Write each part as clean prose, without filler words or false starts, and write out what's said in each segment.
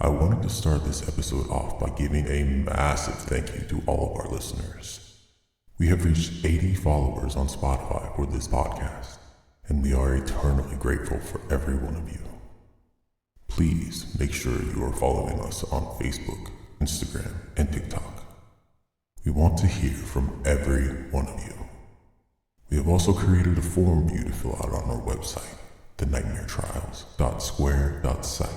I wanted to start this episode off by giving a massive thank you to all of our listeners. We have reached 80 followers on Spotify for this podcast, and we are eternally grateful for every one of you. Please make sure you are following us on Facebook, Instagram, and TikTok. We want to hear from every one of you. We have also created a form for you to fill out on our website, thenightmaretrials.square.site.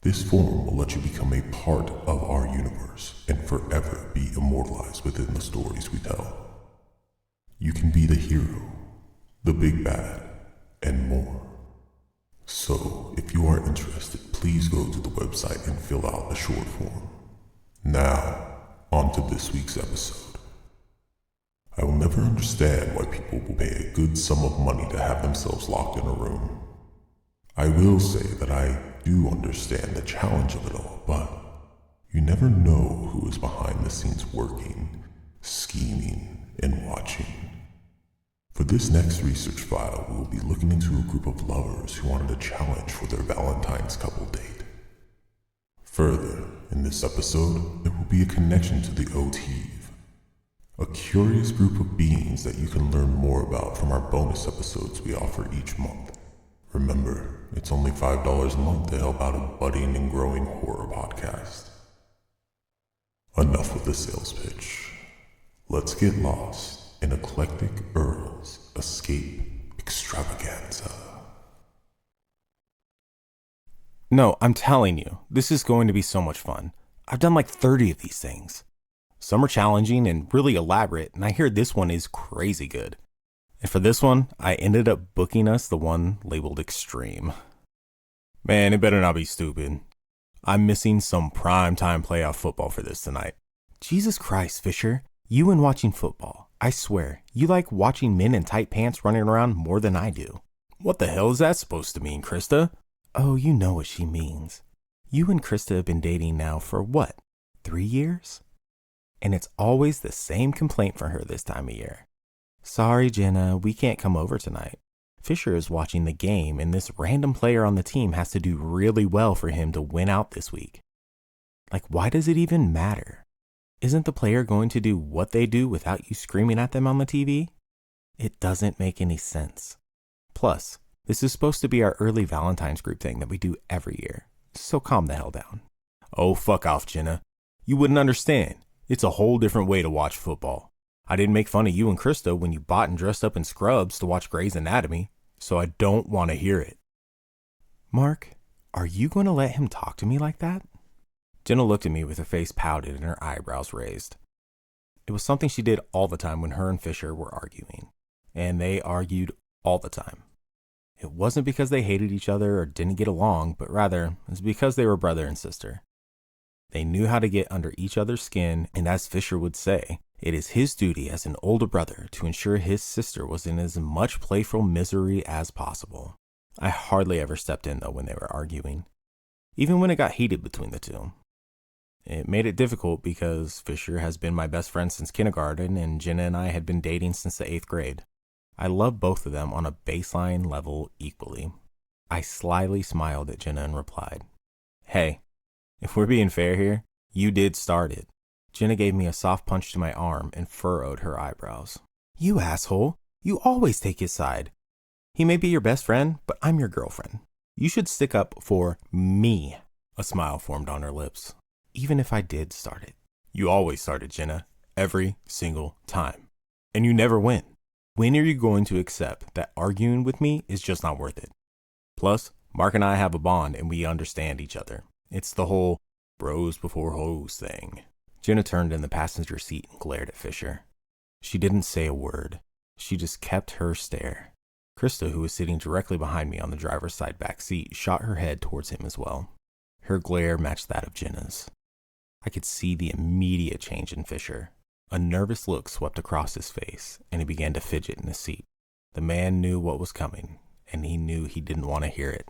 This form will let you become a part of our universe and forever be immortalized within the stories we tell. You can be the hero, the big bad, and more. So, if you are interested, please go to the website and fill out the short form. Now, on to this week's episode. I will never understand why people will pay a good sum of money to have themselves locked in a room. I will say that I do understand the challenge of it all, but you never know who is behind the scenes working, scheming, and watching. For this next research file, we will be looking into a group of lovers who wanted a challenge for their Valentine's couple date. Further, in this episode, there will be a connection to the OTEV, a curious group of beings that you can learn more about from our bonus episodes we offer each month. Remember, it's only $5 a month to help out a budding and growing horror podcast. Enough with the sales pitch. Let's get lost in Eclectic Earl's Escape Extravaganza. No, I'm telling you, this is going to be so much fun. I've done like 30 of these things. Some are challenging and really elaborate, and I hear this one is crazy good. And for this one, I ended up booking us the one labeled Extreme. Man, it better not be stupid. I'm missing some primetime playoff football for this tonight. Jesus Christ, Fisher, you and watching football. I swear, you like watching men in tight pants running around more than I do. What the hell is that supposed to mean, Krista? Oh, you know what she means. You and Krista have been dating now for what, 3 years? And it's always the same complaint for her this time of year. Sorry, Jenna, we can't come over tonight. Fisher is watching the game, and this random player on the team has to do really well for him to win out this week. Like, why does it even matter? Isn't the player going to do what they do without you screaming at them on the TV? It doesn't make any sense. Plus, this is supposed to be our early Valentine's group thing that we do every year, so calm the hell down. Oh, fuck off, Jenna. You wouldn't understand. It's a whole different way to watch football. I didn't make fun of you and Krista when you bought and dressed up in scrubs to watch Grey's Anatomy, so I don't want to hear it. Mark, are you going to let him talk to me like that? Jenna looked at me with her face pouted and her eyebrows raised. It was something she did all the time when her and Fisher were arguing, and they argued all the time. It wasn't because they hated each other or didn't get along, but rather it was because they were brother and sister. They knew how to get under each other's skin, and as Fisher would say, it is his duty as an older brother to ensure his sister was in as much playful misery as possible. I hardly ever stepped in, though, when they were arguing, even when it got heated between the two. It made it difficult because Fisher has been my best friend since kindergarten, and Jenna and I had been dating since the 8th grade. I love both of them on a baseline level equally. I slyly smiled at Jenna and replied, Hey, if we're being fair here, you did start it. Jenna gave me a soft punch to my arm and furrowed her eyebrows. You asshole. You always take his side. He may be your best friend, but I'm your girlfriend. You should stick up for me. A smile formed on her lips. Even if I did start it. You always start it, Jenna. Every single time. And you never win. When are you going to accept that arguing with me is just not worth it? Plus, Mark and I have a bond and we understand each other. It's the whole bros before hoes thing. Jenna turned in the passenger seat and glared at Fisher. She didn't say a word. She just kept her stare. Krista, who was sitting directly behind me on the driver's side back seat, shot her head towards him as well. Her glare matched that of Jenna's. I could see the immediate change in Fisher. A nervous look swept across his face, and he began to fidget in his seat. The man knew what was coming, and he knew he didn't want to hear it.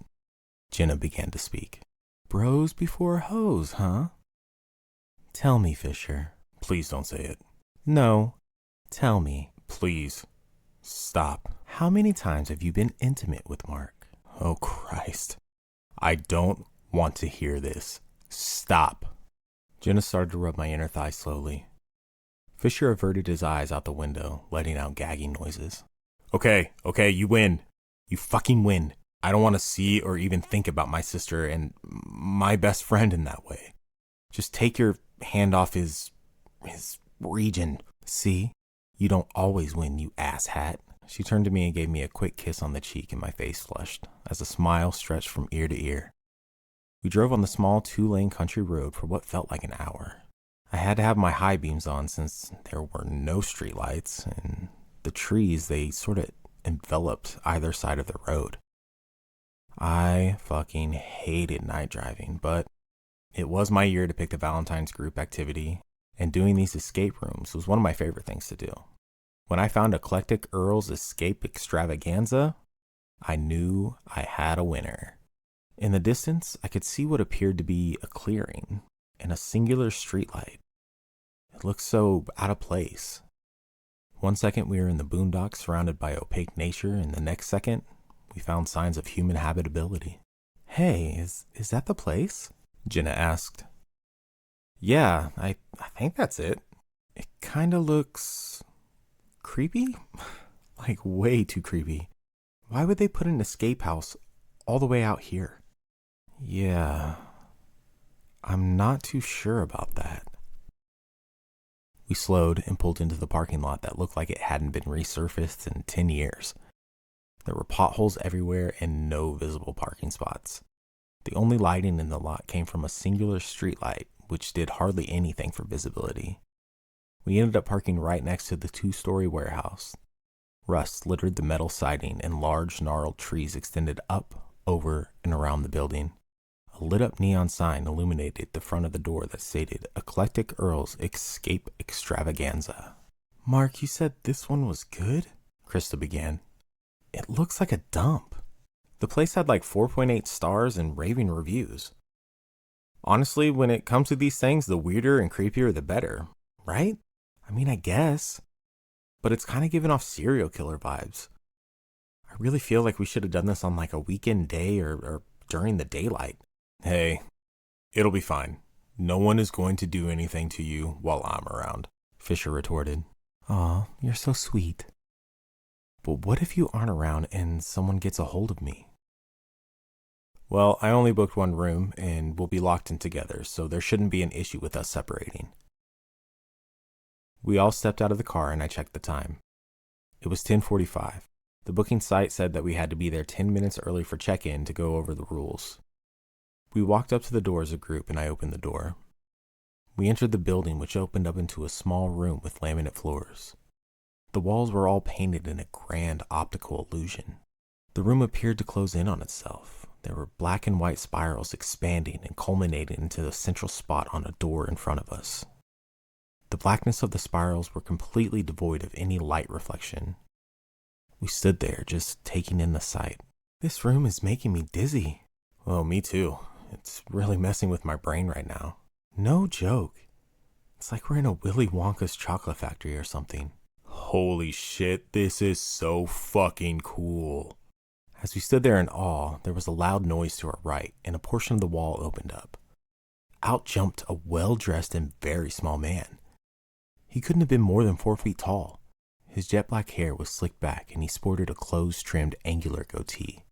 Jenna began to speak. Bros before hoes, huh? Tell me, Fisher. Please don't say it. No. Tell me. Please. Stop. How many times have you been intimate with Mark? Oh, Christ. I don't want to hear this. Stop. Jenna started to rub my inner thigh slowly. Fisher averted his eyes out the window, letting out gagging noises. Okay, you win. You fucking win. I don't want to see or even think about my sister and my best friend in that way. Just take your hand off his region. See? You don't always win, you asshat. She turned to me and gave me a quick kiss on the cheek, and my face flushed as a smile stretched from ear to ear. We drove on the small 2-lane country road for what felt like an hour. I had to have my high beams on since there were no streetlights, and the trees, they sort of enveloped either side of the road. I fucking hated night driving, but it was my year to pick the Valentine's group activity, and doing these escape rooms was one of my favorite things to do. When I found Eclectic Earl's Escape Extravaganza, I knew I had a winner. In the distance, I could see what appeared to be a clearing and a singular streetlight. It looked so out of place. One second we were in the boondocks surrounded by opaque nature, and the next second we found signs of human habitability. Hey, is that the place? Jenna asked. Yeah, I think that's it. It kinda looks creepy? Like way too creepy. Why would they put an escape house all the way out here? Yeah, I'm not too sure about that. We slowed and pulled into the parking lot that looked like it hadn't been resurfaced in 10 years. There were potholes everywhere and no visible parking spots. The only lighting in the lot came from a singular streetlight, which did hardly anything for visibility. We ended up parking right next to the 2-story warehouse. Rust littered the metal siding and large gnarled trees extended up, over, and around the building. A lit-up neon sign illuminated the front of the door that stated Eclectic Earl's Escape Extravaganza. Mark, you said this one was good? Krista began. It looks like a dump. The place had like 4.8 stars and raving reviews. Honestly, when it comes to these things, the weirder and creepier the better, right? I mean, I guess. But it's kind of giving off serial killer vibes. I really feel like we should have done this on like a weekend day or during the daylight. Hey, it'll be fine. No one is going to do anything to you while I'm around, Fisher retorted. Aw, you're so sweet. But what if you aren't around and someone gets a hold of me? Well, I only booked one room and we'll be locked in together, so there shouldn't be an issue with us separating. We all stepped out of the car and I checked the time. It was 10:45. The booking site said that we had to be there 10 minutes early for check-in to go over the rules. We walked up to the door as a group and I opened the door. We entered the building, which opened up into a small room with laminate floors. The walls were all painted in a grand optical illusion. The room appeared to close in on itself. There were black and white spirals expanding and culminating into the central spot on a door in front of us. The blackness of the spirals were completely devoid of any light reflection. We stood there, just taking in the sight. This room is making me dizzy. Well, me too. It's really messing with my brain right now. No joke. It's like we're in a Willy Wonka's chocolate factory or something. Holy shit, this is so fucking cool. As we stood there in awe, there was a loud noise to our right, and a portion of the wall opened up. Out jumped a well-dressed and very small man. He couldn't have been more than 4 feet tall. His jet black hair was slicked back, and he sported a close-trimmed angular goatee.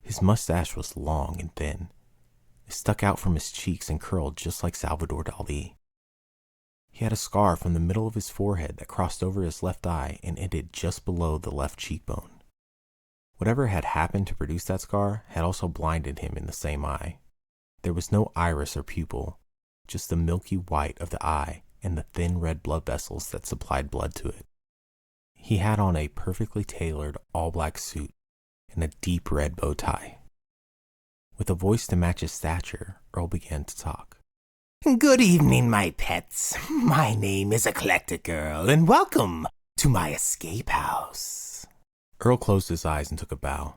His mustache was long and thin. It stuck out from his cheeks and curled just like Salvador Dali. He had a scar from the middle of his forehead that crossed over his left eye and ended just below the left cheekbone. Whatever had happened to produce that scar had also blinded him in the same eye. There was no iris or pupil, just the milky white of the eye and the thin red blood vessels that supplied blood to it. He had on a perfectly tailored all-black suit and a deep red bow tie. With a voice to match his stature, Earl began to talk. Good evening, my pets. My name is Eclectic Earl, and welcome to my escape house. Earl closed his eyes and took a bow.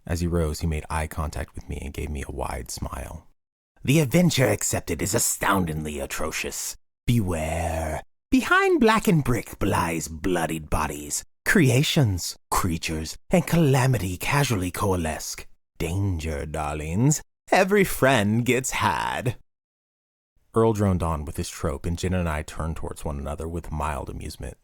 As he rose, he made eye contact with me and gave me a wide smile. The adventure accepted is astoundingly atrocious. Beware. Behind blackened brick lies bloodied bodies, creations, creatures, and calamity casually coalesce. Danger, darlings. Every friend gets had. Earl droned on with his trope, and Jenna and I turned towards one another with mild amusement.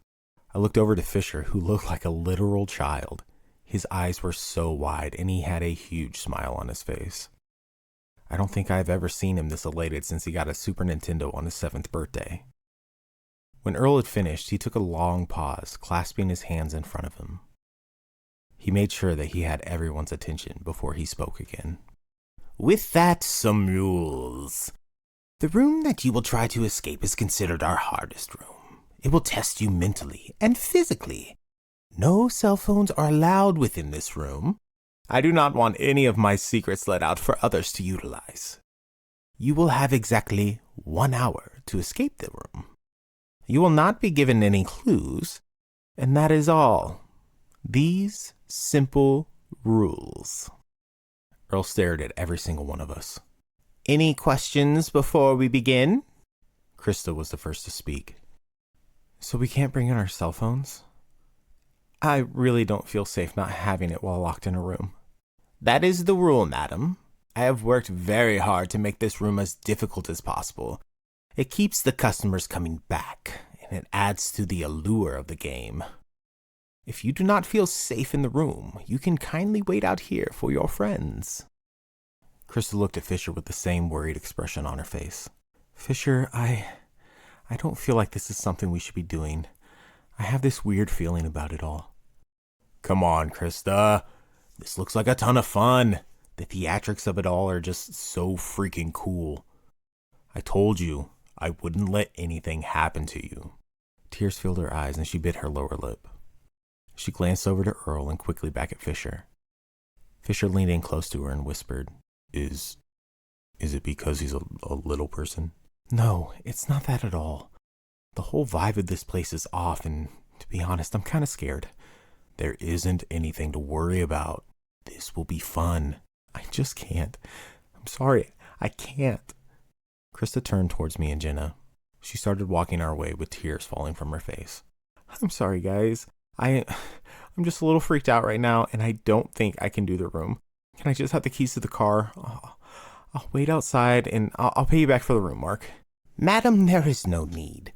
I looked over to Fisher, who looked like a literal child. His eyes were so wide, and he had a huge smile on his face. I don't think I've ever seen him this elated since he got a Super Nintendo on his 7th birthday. When Earl had finished, he took a long pause, clasping his hands in front of him. He made sure that he had everyone's attention before he spoke again. With that, some rules. The room that you will try to escape is considered our hardest room. It will test you mentally and physically. No cell phones are allowed within this room. I do not want any of my secrets let out for others to utilize. You will have exactly 1 hour to escape the room. You will not be given any clues, and that is all. These simple rules. Earl stared at every single one of us. Any questions before we begin? Krista was the first to speak. So we can't bring in our cell phones? I really don't feel safe not having it while locked in a room. That is the rule, madam. I have worked very hard to make this room as difficult as possible. It keeps the customers coming back, and it adds to the allure of the game. If you do not feel safe in the room, you can kindly wait out here for your friends. Krista looked at Fisher with the same worried expression on her face. Fisher, I don't feel like this is something we should be doing. I have this weird feeling about it all. Come on, Krista. This looks like a ton of fun. The theatrics of it all are just so freaking cool. I told you, I wouldn't let anything happen to you. Tears filled her eyes and she bit her lower lip. She glanced over to Earl and quickly back at Fisher. Fisher leaned in close to her and whispered, Is it because he's a little person? No, it's not that at all. The whole vibe of this place is off, and to be honest, I'm kind of scared. There isn't anything to worry about. This will be fun. I just can't. I'm sorry, I can't. Krista turned towards me and Jenna. She started walking our way with tears falling from her face. I'm sorry, guys. I'm just a little freaked out right now, and I don't think I can do the room. Can I just have the keys to the car? I'll wait outside, and I'll pay you back for the room, Mark. Madam, there is no need.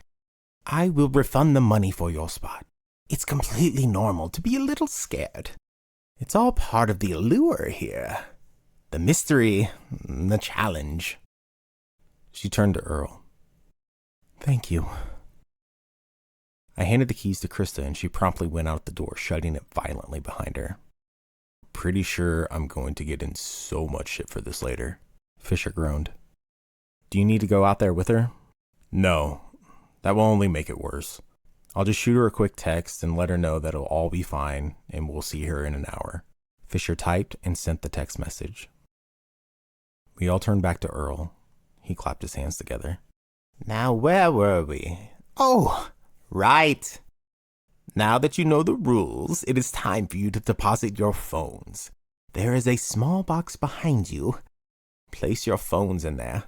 I will refund the money for your spot. It's completely normal to be a little scared. It's all part of the allure here. The mystery, the challenge. She turned to Earl. Thank you. I handed the keys to Krista and she promptly went out the door, shutting it violently behind her. Pretty sure I'm going to get in so much shit for this later. Fisher groaned. Do you need to go out there with her? No, that will only make it worse. I'll just shoot her a quick text and let her know that it'll all be fine and we'll see her in an hour. Fisher typed and sent the text message. We all turned back to Earl. He clapped his hands together. Now where were we? Oh, right. Now that you know the rules, it is time for you to deposit your phones. There is a small box behind you. Place your phones in there.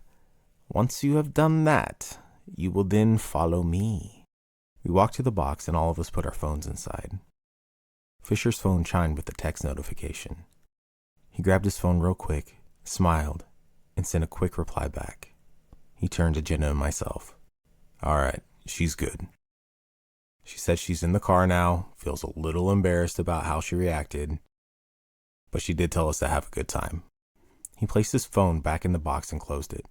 Once you have done that, you will then follow me. We walked to the box and all of us put our phones inside. Fisher's phone chimed with a text notification. He grabbed his phone real quick, smiled, and sent a quick reply back. He turned to Jenna and myself. All right, she's good. She said she's in the car now, feels a little embarrassed about how she reacted, but she did tell us to have a good time. He placed his phone back in the box and closed it.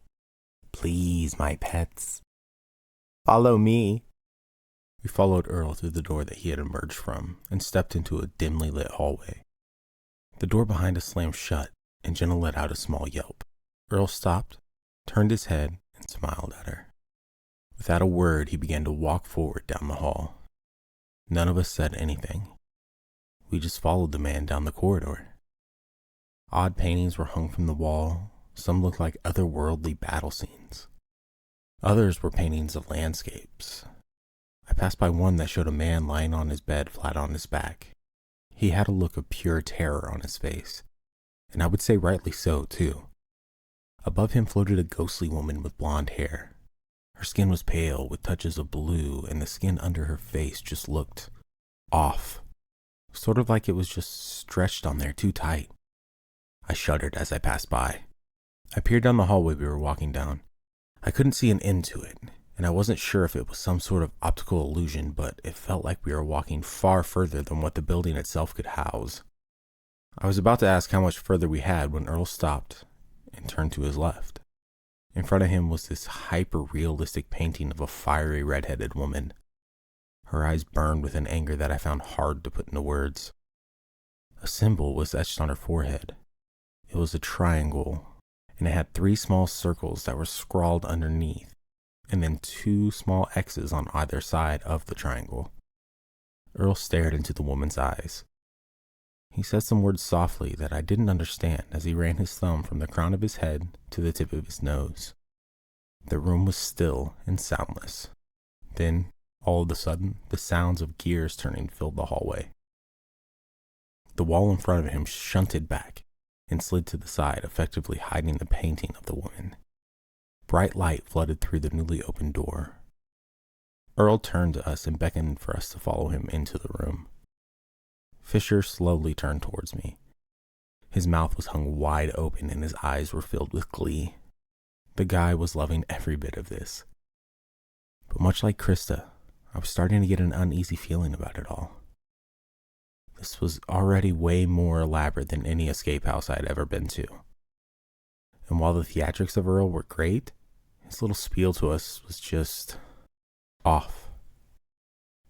Please, my pets, follow me. We followed Earl through the door that he had emerged from and stepped into a dimly lit hallway. The door behind us slammed shut and Jenna let out a small yelp. Earl stopped, turned his head, and smiled at her. Without a word, he began to walk forward down the hall. None of us said anything. We just followed the man down the corridor. Odd paintings were hung from the wall. Some looked like otherworldly battle scenes. Others were paintings of landscapes. I passed by one that showed a man lying on his bed flat on his back. He had a look of pure terror on his face, and I would say rightly so, too. Above him floated a ghostly woman with blonde hair. Her skin was pale with touches of blue, and the skin under her face just looked off, sort of like it was just stretched on there too tight. I shuddered as I passed by. I peered down the hallway we were walking down. I couldn't see an end to it, and I wasn't sure if it was some sort of optical illusion, but it felt like we were walking far further than what the building itself could house. I was about to ask how much further we had when Earl stopped and turned to his left. In front of him was this hyper-realistic painting of a fiery red-headed woman. Her eyes burned with an anger that I found hard to put into words. A symbol was etched on her forehead. It was a triangle, and it had 3 small circles that were scrawled underneath, and then 2 small X's on either side of the triangle. Earl stared into the woman's eyes. He said some words softly that I didn't understand as he ran his thumb from the crown of his head to the tip of his nose. The room was still and soundless. Then, all of a sudden, the sounds of gears turning filled the hallway. The wall in front of him shunted back and slid to the side, effectively hiding the painting of the woman. Bright light flooded through the newly opened door. Earl turned to us and beckoned for us to follow him into the room. Fisher slowly turned towards me. His mouth was hung wide open and his eyes were filled with glee. The guy was loving every bit of this. But much like Krista, I was starting to get an uneasy feeling about it all. This was already way more elaborate than any escape house I had ever been to. And while the theatrics of Earl were great, his little spiel to us was just off.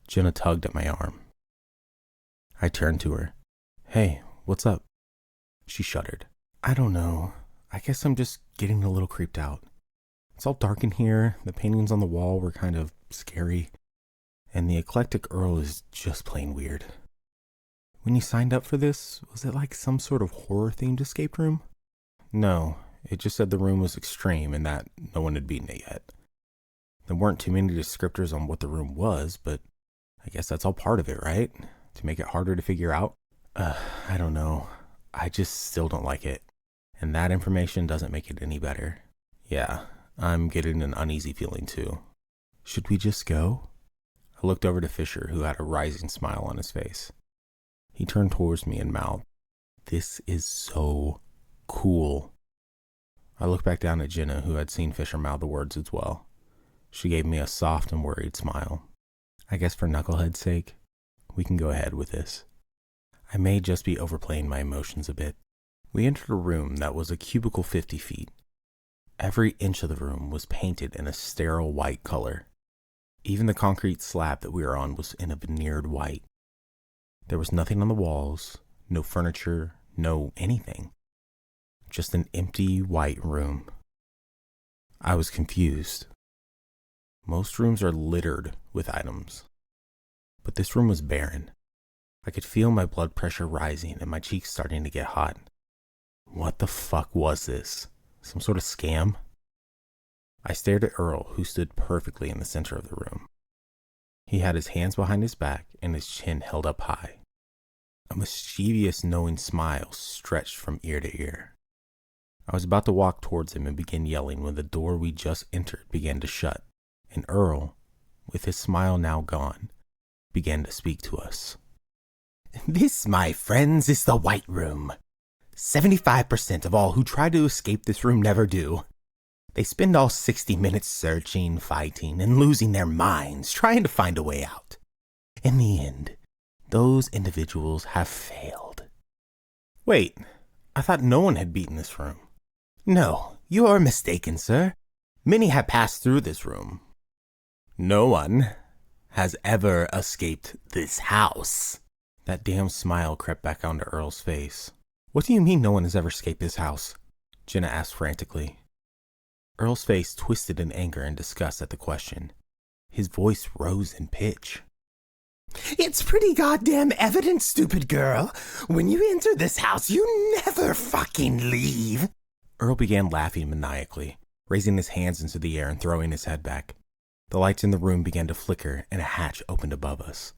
Jenna tugged at my arm. I turned to her. "Hey, what's up?" She shuddered. "I don't know. I guess I'm just getting a little creeped out. It's all dark in here, the paintings on the wall were kind of scary, and the Eclectic Earl is just plain weird. When you signed up for this, was it like some sort of horror-themed escape room?" "No, it just said the room was extreme and that no one had beaten it yet. There weren't too many descriptors on what the room was, but I guess that's all part of it, right? To make it harder to figure out? I don't know. I just still don't like it. And that information doesn't make it any better. Yeah, I'm getting an uneasy feeling too. Should we just go?" I looked over to Fisher, who had a rising smile on his face. He turned towards me and mouthed, "This is so cool." I looked back down at Jenna, who had seen Fisher mouth the words as well. She gave me a soft and worried smile. "I guess for Knucklehead's sake, we can go ahead with this. I may just be overplaying my emotions a bit." We entered a room that was a cubicle 50 feet. Every inch of the room was painted in a sterile white color. Even the concrete slab that we were on was in a veneered white. There was nothing on the walls, no furniture, no anything. Just an empty white room. I was confused. Most rooms are littered with items, but this room was barren. I could feel my blood pressure rising and my cheeks starting to get hot. What the fuck was this? Some sort of scam? I stared at Earl, who stood perfectly in the center of the room. He had his hands behind his back and his chin held up high. A mischievous, knowing smile stretched from ear to ear. I was about to walk towards him and begin yelling when the door we just entered began to shut, and Earl, with his smile now gone, began to speak to us. "This, my friends, is the White Room. 75% of all who try to escape this room never do. They spend all 60 minutes searching, fighting, and losing their minds trying to find a way out. In the end, those individuals have failed." Wait, I thought no one had beaten this room. "No, you are mistaken, sir. Many have passed through this room. No one has ever escaped this house." That damn smile crept back onto Earl's face. "What do you mean no one has ever escaped this house?" Jenna asked frantically. Earl's face twisted in anger and disgust at the question. His voice rose in pitch. "It's pretty goddamn evident, stupid girl. When you enter this house, you never fucking leave." Earl began laughing maniacally, raising his hands into the air and throwing his head back. The lights in the room began to flicker and a hatch opened above us.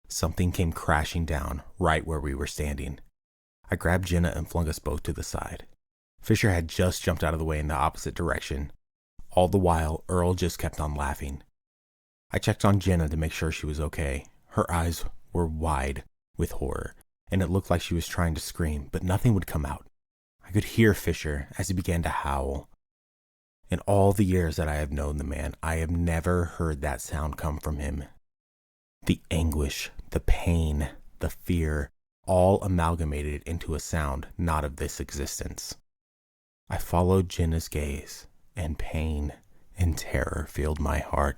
Something came crashing down right where we were standing. I grabbed Jenna and flung us both to the side. Fisher had just jumped out of the way in the opposite direction. All the while, Earl just kept on laughing. I checked on Jenna to make sure she was okay. Her eyes were wide with horror, and it looked like she was trying to scream, but nothing would come out. I could hear Fisher as he began to howl. In all the years that I have known the man, I have never heard that sound come from him. The anguish, the pain, the fear, all amalgamated into a sound not of this existence. I followed Jenna's gaze, and pain and terror filled my heart.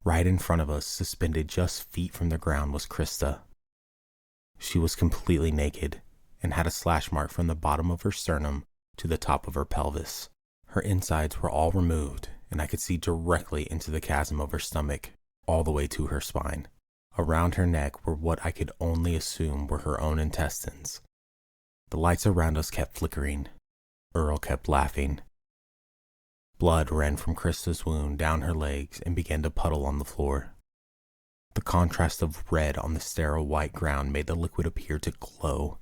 Right in front of us, suspended just feet from the ground, was Krista. She was completely naked and had a slash mark from the bottom of her sternum to the top of her pelvis. Her insides were all removed, and I could see directly into the chasm of her stomach, all the way to her spine. Around her neck were what I could only assume were her own intestines. The lights around us kept flickering. Earl kept laughing. Blood ran from Krista's wound down her legs and began to puddle on the floor. The contrast of red on the sterile white ground made the liquid appear to glow.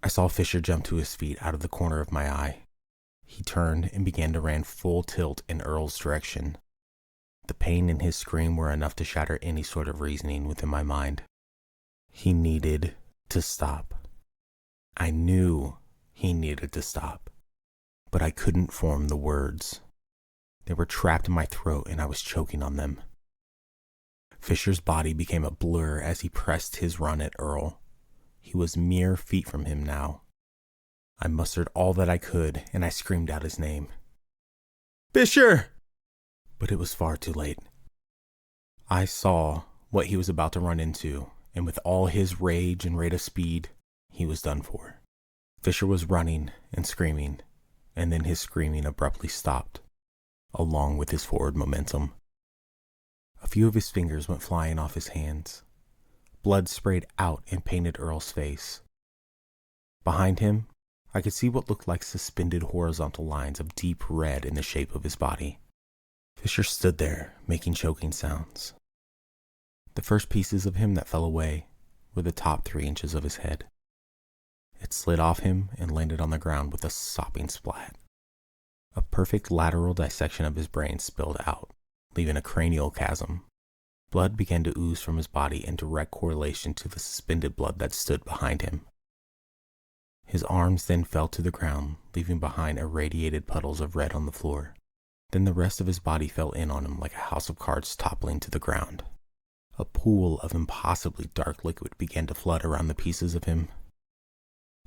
I saw Fisher jump to his feet out of the corner of my eye. He turned and began to run full tilt in Earl's direction. The pain and his scream were enough to shatter any sort of reasoning within my mind. He needed to stop. I knew he needed to stop, but I couldn't form the words. They were trapped in my throat and I was choking on them. Fisher's body became a blur as he pressed his run at Earl. He was mere feet from him now. I mustered all that I could, and I screamed out his name. "Fisher!" But it was far too late. I saw what he was about to run into, and with all his rage and rate of speed, he was done for. Fisher was running and screaming, and then his screaming abruptly stopped, along with his forward momentum. A few of his fingers went flying off his hands. Blood sprayed out and painted Earl's face. Behind him, I could see what looked like suspended horizontal lines of deep red in the shape of his body. Fisher stood there, making choking sounds. The first pieces of him that fell away were the top 3 inches of his head. It slid off him and landed on the ground with a sopping splat. A perfect lateral dissection of his brain spilled out, leaving a cranial chasm. Blood began to ooze from his body in direct correlation to the suspended blood that stood behind him. His arms then fell to the ground, leaving behind irradiated puddles of red on the floor. Then the rest of his body fell in on him like a house of cards toppling to the ground. A pool of impossibly dark liquid began to flood around the pieces of him.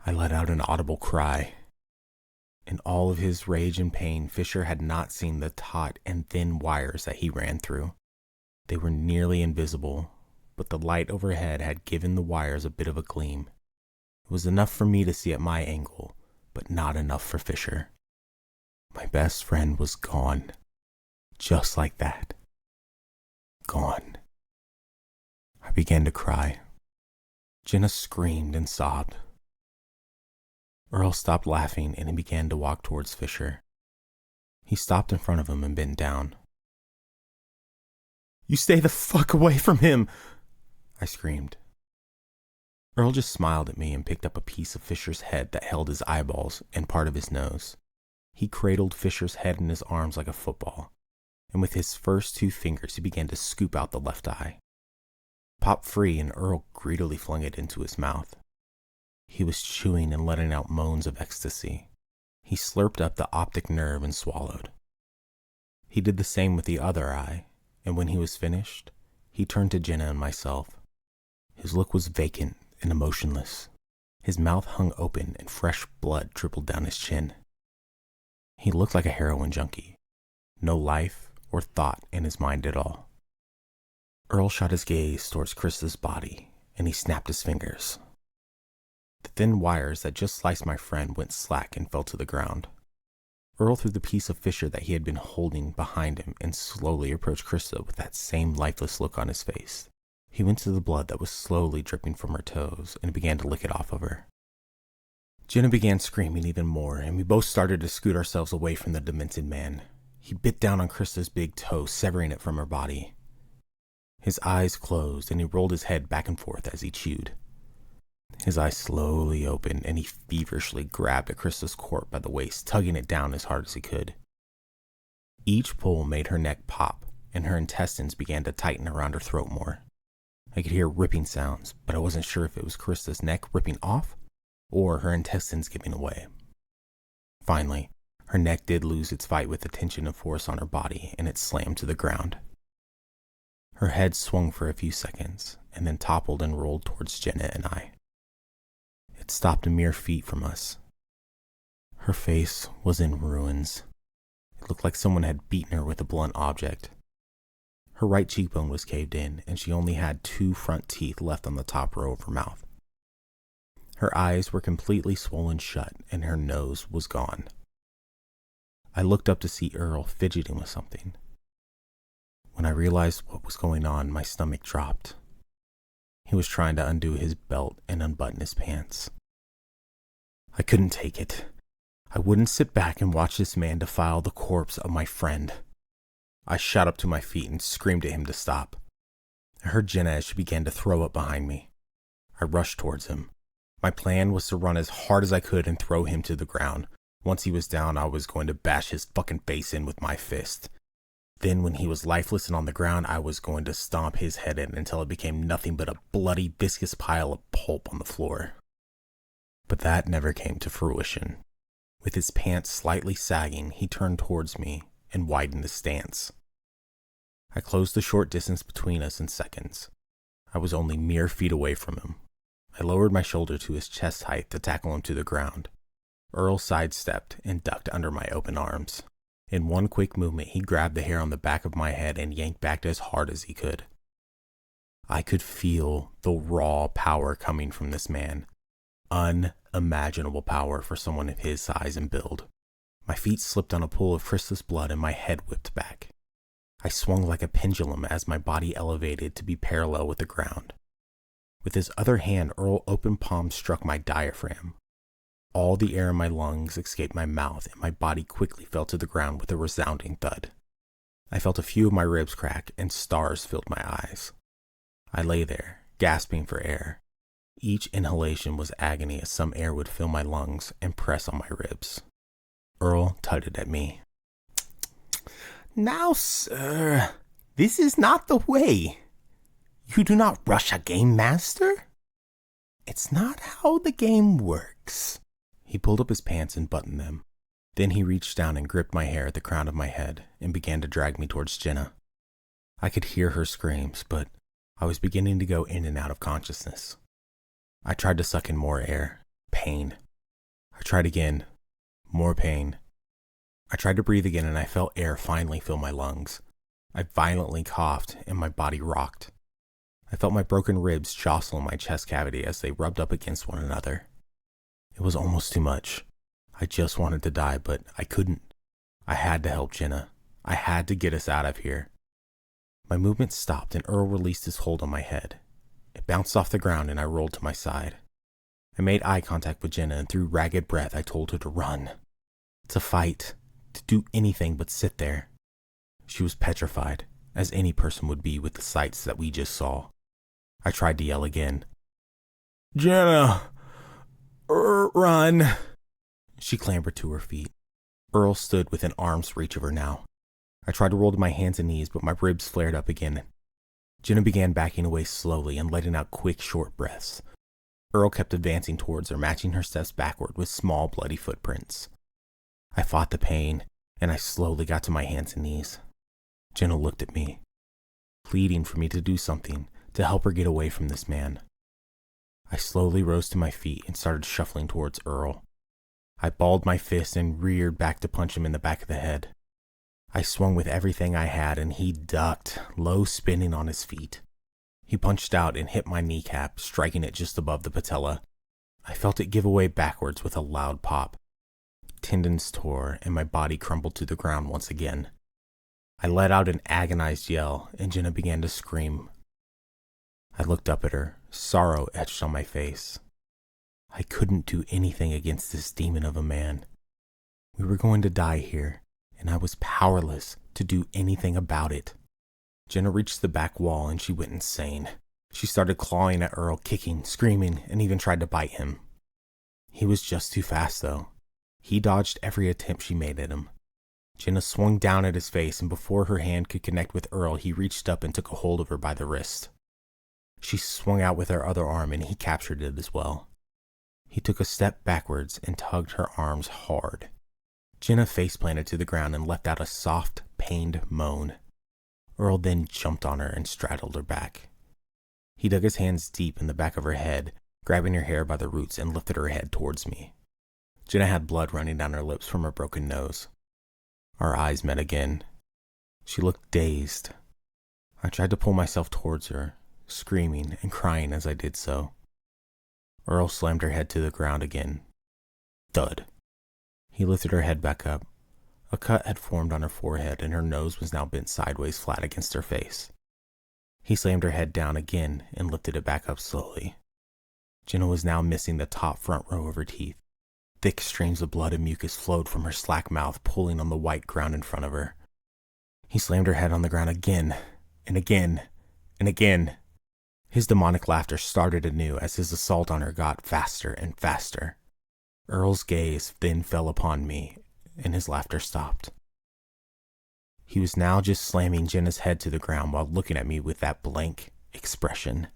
I let out an audible cry. In all of his rage and pain, Fisher had not seen the taut and thin wires that he ran through. They were nearly invisible, but the light overhead had given the wires a bit of a gleam. It was enough for me to see at my angle, but not enough for Fisher. My best friend was gone. Just like that. Gone. I began to cry. Jenna screamed and sobbed. Earl stopped laughing and he began to walk towards Fisher. He stopped in front of him and bent down. "You stay the fuck away from him!" I screamed. Earl just smiled at me and picked up a piece of Fisher's head that held his eyeballs and part of his nose. He cradled Fisher's head in his arms like a football, and with his first 2 fingers he began to scoop out the left eye. Popped free, and Earl greedily flung it into his mouth. He was chewing and letting out moans of ecstasy. He slurped up the optic nerve and swallowed. He did the same with the other eye, and when he was finished, he turned to Jenna and myself. His look was vacant and emotionless. His mouth hung open and fresh blood trickled down his chin. He looked like a heroin junkie. No life or thought in his mind at all. Earl shot his gaze towards Krista's body, and he snapped his fingers. The thin wires that just sliced my friend went slack and fell to the ground. Earl threw the piece of Fisher that he had been holding behind him and slowly approached Krista with that same lifeless look on his face. He went to the blood that was slowly dripping from her toes and began to lick it off of her. Jenna began screaming even more, and we both started to scoot ourselves away from the demented man. He bit down on Krista's big toe, severing it from her body. His eyes closed, and he rolled his head back and forth as he chewed. His eyes slowly opened, and he feverishly grabbed at Krista's corpse by the waist, tugging it down as hard as he could. Each pull made her neck pop, and her intestines began to tighten around her throat more. I could hear ripping sounds, but I wasn't sure if it was Krista's neck ripping off or her intestines giving away. Finally, her neck did lose its fight with the tension and force on her body, and it slammed to the ground. Her head swung for a few seconds, and then toppled and rolled towards Jenna and I. It stopped a mere feet from us. Her face was in ruins. It looked like someone had beaten her with a blunt object. Her right cheekbone was caved in, and she only had 2 front teeth left on the top row of her mouth. Her eyes were completely swollen shut, and her nose was gone. I looked up to see Earl fidgeting with something. When I realized what was going on, my stomach dropped. He was trying to undo his belt and unbutton his pants. I couldn't take it. I wouldn't sit back and watch this man defile the corpse of my friend. I shot up to my feet and screamed at him to stop. I heard Jenna as she began to throw up behind me. I rushed towards him. My plan was to run as hard as I could and throw him to the ground. Once he was down, I was going to bash his fucking face in with my fist. Then when he was lifeless and on the ground, I was going to stomp his head in until it became nothing but a bloody, viscous pile of pulp on the floor. But that never came to fruition. With his pants slightly sagging, he turned towards me and widened his stance. I closed the short distance between us in seconds. I was only mere feet away from him. I lowered my shoulder to his chest height to tackle him to the ground. Earl sidestepped and ducked under my open arms. In one quick movement, he grabbed the hair on the back of my head and yanked back as hard as he could. I could feel the raw power coming from this man. Unimaginable power for someone of his size and build. My feet slipped on a pool of Christless blood and my head whipped back. I swung like a pendulum as my body elevated to be parallel with the ground. With his other hand, Earl open palm struck my diaphragm. All the air in my lungs escaped my mouth, and my body quickly fell to the ground with a resounding thud. I felt a few of my ribs crack, and stars filled my eyes. I lay there, gasping for air. Each inhalation was agony as some air would fill my lungs and press on my ribs. Earl tutted at me. Now, sir, this is not the way. You do not rush a game master. It's not how the game works. He pulled up his pants and buttoned them. Then he reached down and gripped my hair at the crown of my head and began to drag me towards Jenna. I could hear her screams, but I was beginning to go in and out of consciousness. I tried to suck in more air. Pain. I tried again. More pain. I tried to breathe again and I felt air finally fill my lungs. I violently coughed and my body rocked. I felt my broken ribs jostle in my chest cavity as they rubbed up against one another. It was almost too much. I just wanted to die, but I couldn't. I had to help Jenna. I had to get us out of here. My movement stopped and Earl released his hold on my head. It bounced off the ground and I rolled to my side. I made eye contact with Jenna and through ragged breath I told her to run. To fight. To do anything but sit there. She was petrified, as any person would be with the sights that we just saw. I tried to yell again. Jenna! Run! She clambered to her feet. Earl stood within arm's reach of her now. I tried to roll to my hands and knees, but my ribs flared up again. Jenna began backing away slowly and letting out quick, short breaths. Earl kept advancing towards her, matching her steps backward with small, bloody footprints. I fought the pain, and I slowly got to my hands and knees. Jenna looked at me, pleading for me to do something to help her get away from this man. I slowly rose to my feet and started shuffling towards Earl. I balled my fist and reared back to punch him in the back of the head. I swung with everything I had, and he ducked, low spinning on his feet. He punched out and hit my kneecap, striking it just above the patella. I felt it give away backwards with a loud pop. Tendons tore, and my body crumbled to the ground once again. I let out an agonized yell, and Jenna began to scream. I looked up at her, sorrow etched on my face. I couldn't do anything against this demon of a man. We were going to die here, and I was powerless to do anything about it. Jenna reached the back wall, and she went insane. She started clawing at Earl, kicking, screaming, and even tried to bite him. He was just too fast, though. He dodged every attempt she made at him. Jenna swung down at his face, and before her hand could connect with Earl, he reached up and took a hold of her by the wrist. She swung out with her other arm, and he captured it as well. He took a step backwards and tugged her arms hard. Jenna face-planted to the ground and let out a soft, pained moan. Earl then jumped on her and straddled her back. He dug his hands deep in the back of her head, grabbing her hair by the roots and lifted her head towards me. Jenna had blood running down her lips from her broken nose. Our eyes met again. She looked dazed. I tried to pull myself towards her, screaming and crying as I did so. Earl slammed her head to the ground again. Thud. He lifted her head back up. A cut had formed on her forehead, and her nose was now bent sideways flat against her face. He slammed her head down again and lifted it back up slowly. Jenna was now missing the top front row of her teeth. Thick streams of blood and mucus flowed from her slack mouth, pulling on the white ground in front of her. He slammed her head on the ground again, and again, and again. His demonic laughter started anew as his assault on her got faster and faster. Earl's gaze then fell upon me, and his laughter stopped. He was now just slamming Jenna's head to the ground while looking at me with that blank expression.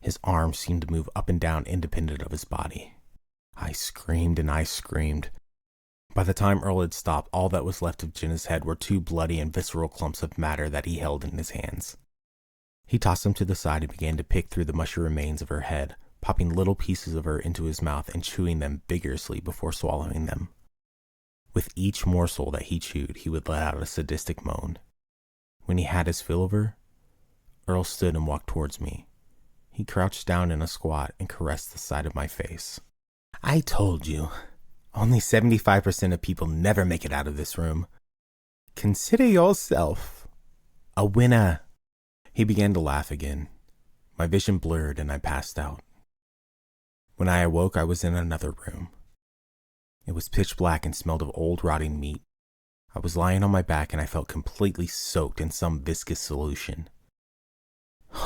His arms seemed to move up and down independent of his body. I screamed and I screamed. By the time Earl had stopped, all that was left of Jenna's head were two bloody and visceral clumps of matter that he held in his hands. He tossed them to the side and began to pick through the mushy remains of her head, popping little pieces of her into his mouth and chewing them vigorously before swallowing them. With each morsel that he chewed, he would let out a sadistic moan. When he had his fill of her, Earl stood and walked towards me. He crouched down in a squat and caressed the side of my face. I told you, only 75% of people never make it out of this room. Consider yourself a winner. He began to laugh again. My vision blurred and I passed out. When I awoke, I was in another room. It was pitch black and smelled of old rotting meat. I was lying on my back and I felt completely soaked in some viscous solution.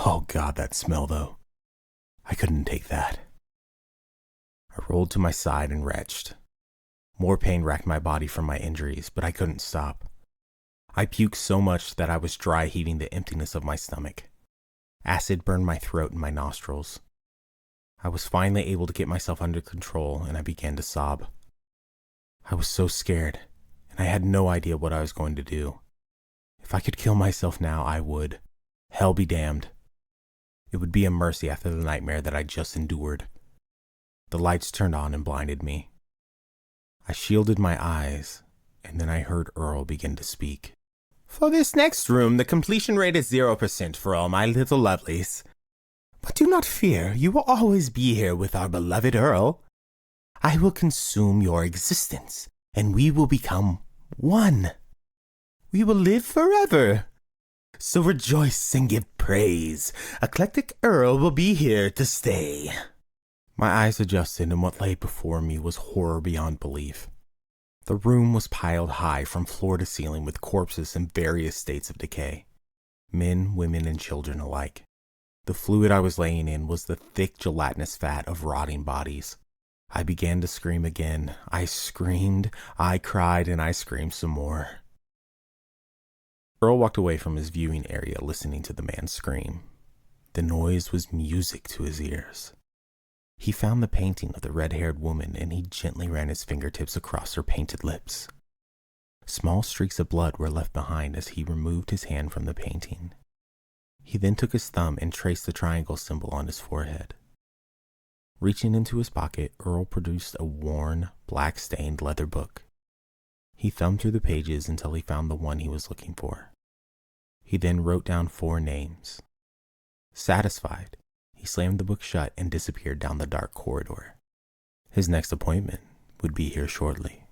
Oh God, that smell though. I couldn't take that. I rolled to my side and retched. More pain racked my body from my injuries, but I couldn't stop. I puked so much that I was dry heaving the emptiness of my stomach. Acid burned my throat and my nostrils. I was finally able to get myself under control and I began to sob. I was so scared, and I had no idea what I was going to do. If I could kill myself now, I would. Hell be damned. It would be a mercy after the nightmare that I just endured. The lights turned on and blinded me. I shielded my eyes, and then I heard Earl begin to speak. For this next room, the completion rate is 0% for all my little lovelies. But do not fear, you will always be here with our beloved Earl. I will consume your existence, and we will become one. We will live forever. So rejoice and give praise. Eclectic Earl will be here to stay. My eyes adjusted, and what lay before me was horror beyond belief. The room was piled high from floor to ceiling with corpses in various states of decay. Men, women, and children alike. The fluid I was laying in was the thick gelatinous fat of rotting bodies. I began to scream again. I screamed, I cried, and I screamed some more. Earl walked away from his viewing area listening to the man scream. The noise was music to his ears. He found the painting of the red-haired woman and he gently ran his fingertips across her painted lips. Small streaks of blood were left behind as he removed his hand from the painting. He then took his thumb and traced the triangle symbol on his forehead. Reaching into his pocket, Earl produced a worn, black-stained leather book. He thumbed through the pages until he found the one he was looking for. He then wrote down 4 names. Satisfied, he slammed the book shut and disappeared down the dark corridor. His next appointment would be here shortly.